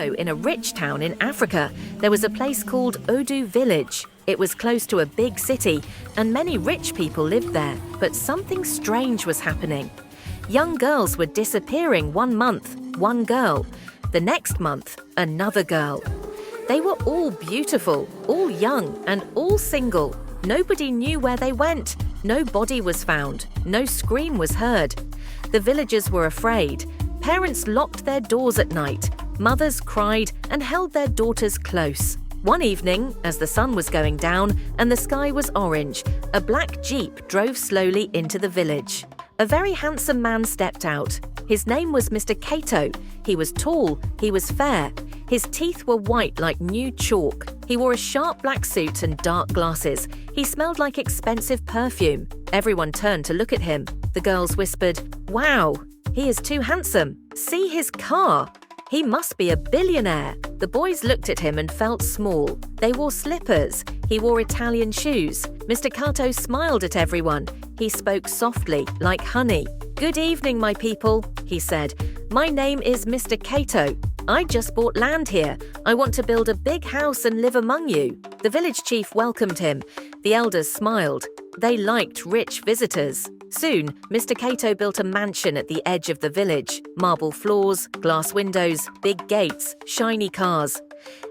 ago, in a rich town in Africa, there was a place called Odu Village. It was close to a big city, and many rich people lived there, but something strange was happening. Young girls were disappearing. 1 month, one girl. The next month, another girl. They were all beautiful, all young, and all single. Nobody knew where they went. No body was found. No scream was heard. The villagers were afraid. Parents locked their doors at night. Mothers cried and held their daughters close. One evening, as the sun was going down and the sky was orange, a black jeep drove slowly into the village. A very handsome man stepped out. His name was Mr. Kato. He was tall, he was fair. His teeth were white like new chalk. He wore a sharp black suit and dark glasses. He smelled like expensive perfume. Everyone turned to look at him. The girls whispered, "Wow, he is too handsome. See his car. He must be a billionaire." The boys looked at him and felt small. They wore slippers. He wore Italian shoes. Mr. Kato smiled at everyone. He spoke softly, like honey. "Good evening, my people," he said. "My name is Mr. Kato. I just bought land here. I want to build a big house and live among you." The village chief welcomed him. The elders smiled. They liked rich visitors. Soon, Mr. Kato built a mansion at the edge of the village. Marble floors, glass windows, big gates, shiny cars.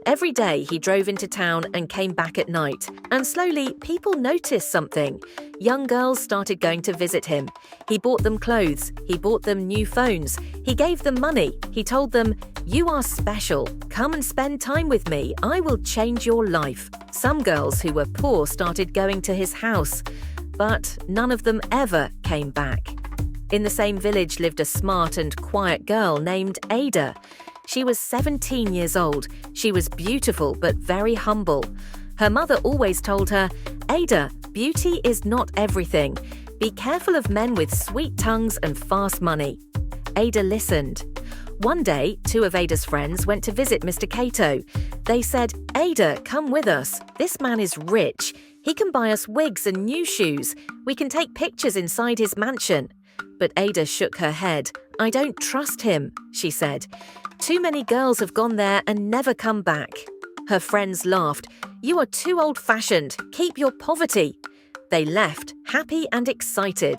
Every day he drove into town and came back at night. And slowly, people noticed something. Young girls started going to visit him. He bought them clothes. He bought them new phones. He gave them money. He told them, "You are special. Come and spend time with me. I will change your life." Some girls who were poor started going to his house, but none of them ever came back. In the same village lived a smart and quiet girl named Ada. She was 17 years old. She was beautiful but very humble. Her mother always told her, "Ada, beauty is not everything. Be careful of men with sweet tongues and fast money." Ada listened. One day, 2 of Ada's friends went to visit Mr. Kato. They said, "Ada, come with us. This man is rich. He can buy us wigs and new shoes. We can take pictures inside his mansion." But Ada shook her head. "I don't trust him," she said. "Too many girls have gone there and never come back." Her friends laughed. "You are too old-fashioned. Keep your poverty." They left, happy and excited.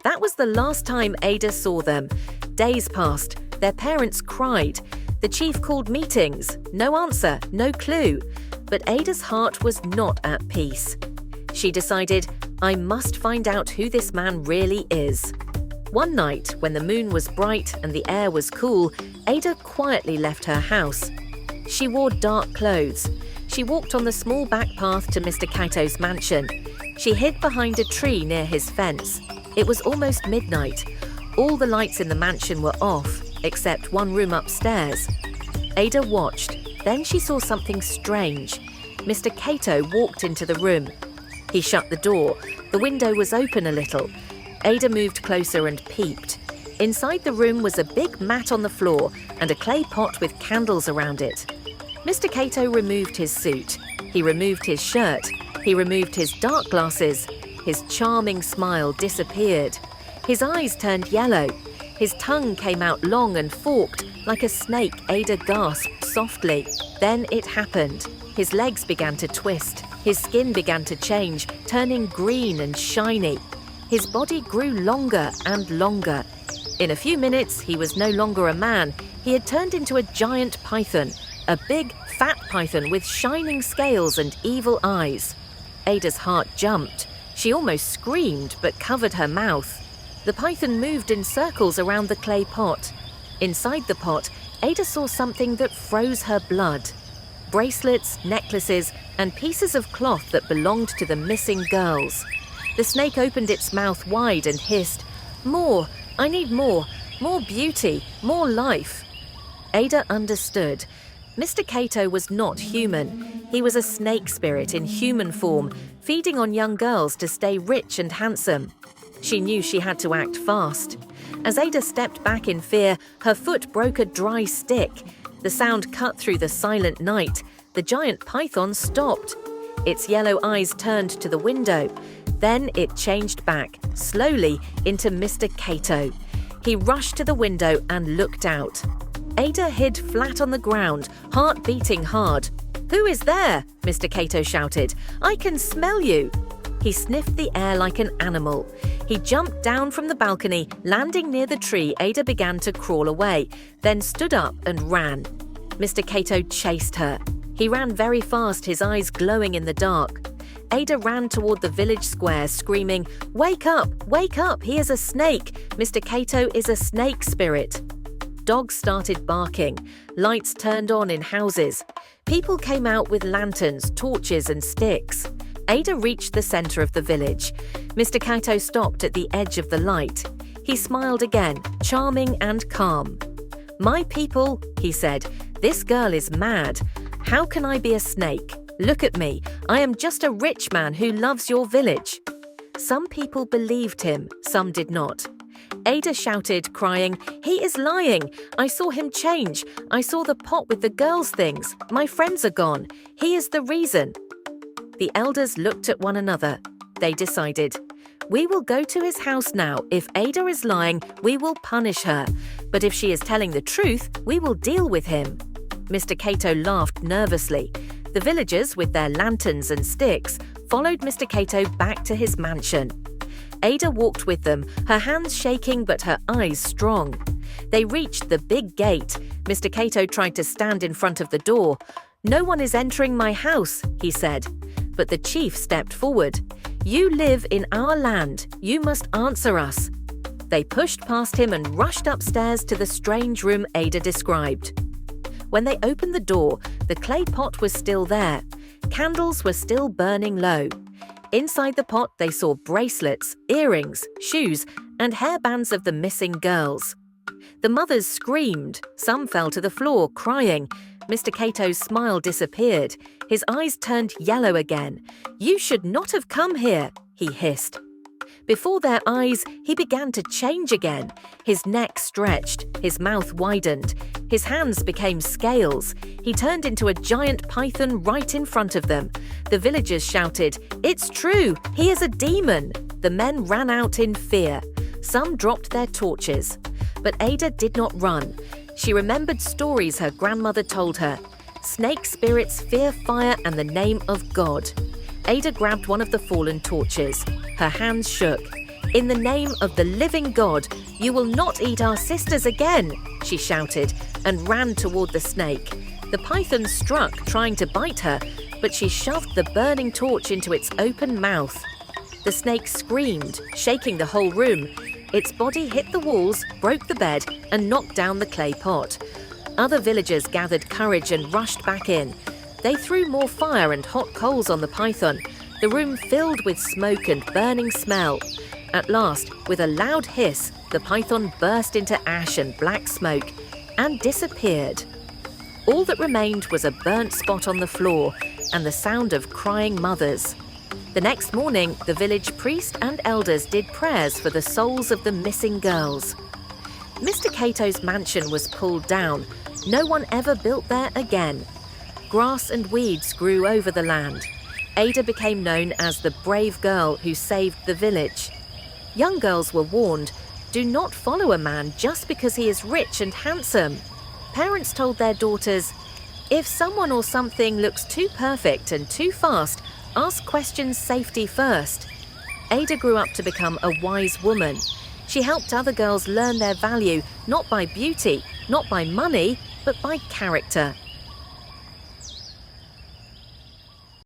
That was the last time Ada saw them. Days passed. Their parents cried. The chief called meetings. No answer, no clue. But Ada's heart was not at peace. She decided, "I must find out who this man really is." One night, when the moon was bright and the air was cool, Ada quietly left her house. She wore dark clothes. She walked on the small back path to Mr. Kato's mansion. She hid behind a tree near his fence. It was almost midnight. All the lights in the mansion were off, except one room upstairs. Ada watched. Then she saw something strange. Mr. Kato walked into the room. He shut the door. The window was open a little. Ada moved closer and peeped. Inside the room was a big mat on the floor and a clay pot with candles around it. Mr. Kato removed his suit. He removed his shirt. He removed his dark glasses. His charming smile disappeared. His eyes turned yellow. His tongue came out long and forked. Like a snake, Ada gasped softly. Then it happened. His legs began to twist. His skin began to change, turning green and shiny. His body grew longer and longer. In a few minutes, he was no longer a man. He had turned into a giant python, a big, fat python with shining scales and evil eyes. Ada's heart jumped. She almost screamed, but covered her mouth. The python moved in circles around the clay pot. Inside the pot, Ada saw something that froze her blood. Bracelets, necklaces, and pieces of cloth that belonged to the missing girls. The snake opened its mouth wide and hissed, "More! I need more! More beauty! More life!" Ada understood. Mr. Kato was not human. He was a snake spirit in human form, feeding on young girls to stay rich and handsome. She knew she had to act fast. As Ada stepped back in fear, her foot broke a dry stick. The sound cut through the silent night. The giant python stopped. Its yellow eyes turned to the window. Then it changed back, slowly, into Mr. Kato. He rushed to the window and looked out. Ada hid flat on the ground, heart beating hard. "Who is there?" Mr. Cato shouted. "I can smell you." He sniffed the air like an animal. He jumped down from the balcony, landing near the tree. Ada began to crawl away, then stood up and ran. Mr. Cato chased her. He ran very fast, his eyes glowing in the dark. Ada ran toward the village square, screaming, wake up, he is a snake. Mr. Cato is a snake spirit." Dogs started barking. Lights turned on in houses. People came out with lanterns, torches and sticks. Ada reached the center of the village. Mr. Cato stopped at the edge of the light. He smiled again, charming and calm. "My people," he said, "this girl is mad. How can I be a snake? Look at me. I am just a rich man who loves your village." Some people believed him, some did not. Ada shouted, crying, "He is lying. I saw him change. I saw the pot with the girls' things. My friends are gone. He is the reason." The elders looked at one another. They decided, "We will go to his house now. If Ada is lying, we will punish her. But if she is telling the truth, we will deal with him." Mr. Cato laughed nervously. The villagers, with their lanterns and sticks, followed Mr. Cato back to his mansion. Ada walked with them, her hands shaking but her eyes strong. They reached the big gate. Mr. Cato tried to stand in front of the door. "No one is entering my house," he said. But the chief stepped forward. "You live in our land. You must answer us." They pushed past him and rushed upstairs to the strange room Ada described. When they opened the door, the clay pot was still there. Candles were still burning low. Inside the pot, they saw bracelets, earrings, shoes, and hairbands of the missing girls. The mothers screamed. Some fell to the floor, crying. Mr. Cato's smile disappeared. His eyes turned yellow again. "You should not have come here," he hissed. Before their eyes, he began to change again. His neck stretched, his mouth widened, his hands became scales. He turned into a giant python right in front of them. The villagers shouted, "It's true, he is a demon!" The men ran out in fear. Some dropped their torches. But Ada did not run. She remembered stories her grandmother told her. Snake spirits fear fire and the name of God. Ada grabbed one of the fallen torches. Her hands shook. "In the name of the living God, you will not eat our sisters again," she shouted and ran toward the snake. The python struck, trying to bite her, but she shoved the burning torch into its open mouth. The snake screamed, shaking the whole room. Its body hit the walls, broke the bed, and knocked down the clay pot. Other villagers gathered courage and rushed back in. They threw more fire and hot coals on the python. The room filled with smoke and burning smell. At last, with a loud hiss, the python burst into ash and black smoke and disappeared. All that remained was a burnt spot on the floor and the sound of crying mothers. The next morning, the village priest and elders did prayers for the souls of the missing girls. Mr. Cato's mansion was pulled down. No one ever built there again. Grass and weeds grew over the land. Ada became known as the brave girl who saved the village. Young girls were warned, do not follow a man just because he is rich and handsome. Parents told their daughters, if someone or something looks too perfect and too fast, ask questions safety first. Ada grew up to become a wise woman. She helped other girls learn their value, not by beauty, not by money, but by character.